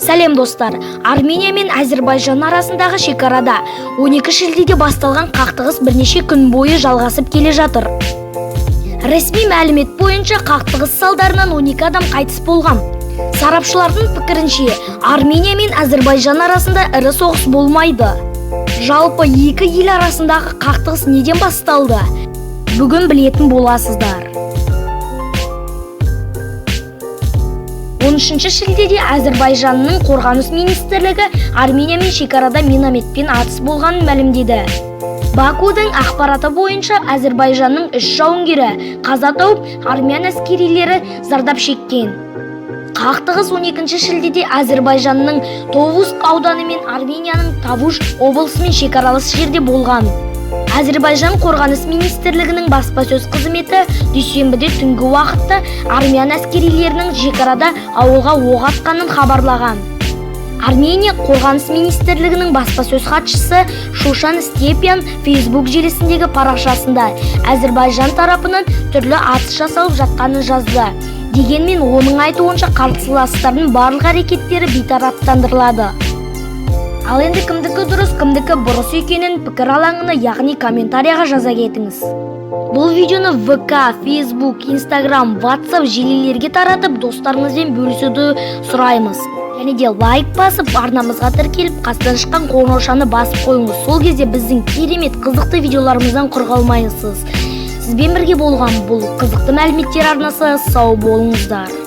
Сәлем достар, Армения мен Әзербайжан арасындағы шекарада 12 шілдеде басталған қақтығыс бірнеше күн бойы жалғасып келе жатыр. Ресми мәлімет бойынша қақтығыс салдарынан 12 адам қайтыс болған. Сарапшылардың пікірінше, Армения мен Әзербайжан арасында ірі соғыс болмайды. Жалпы екі ел арасындағы қақтығыс неден басталды? Бүгін білетін боласыздар. 13 шілдеде Әзербайжанның қорғаныс министрлігі Армениямен шекарада минометпен атыс болғанын мәлімдеді. Бакудың ақпараты бойынша Әзербайжанның 3 жауынгері қаза тауып, армян әскерилері зардап шеккен. Қақтығыс 12 шілдеде Әзербайжанның Товуск ауданы мен Арменияның Тавуш облысымен шекаралас жерде болған. Әзербайжан қорғаныс министрлігінің баспасөз қызметі дүйсенбіде түнгі уақытта армян әскерилерінің шекарада ауылға оқ атқанын хабарлаған. Армения қорғаныс министрлігінің баспасөз хатшысы Шушан Степян Facebook желісіндегі парақшасында Әзербайжан тарапынан түрлі атыс жасалып жатқанын жазды. Дегенмен оның айтуынша қарсыластардың барлық әрекеттері бейтараптандырылады. Ал енді кімдікі дұрыс, кімдікі бұрыс екенін пікір алаңына, яғни комментарияға жаза кетіңіз. Бұл видеоны ВК, Facebook, Instagram, WhatsApp желілерге таратып, достарыңызбен бөлісуді сұраймыз. Және де лайк басып, арнамызға тіркеліп, қастан шыққан қоңыраушаны басып қойыңыз. Сол кезде біздің керемет қызықты видеоларымыздан құр қалмайсыз. Сізбен бірге болған бұл қызықты мәліметтер арнасы. Сау болыңыздар.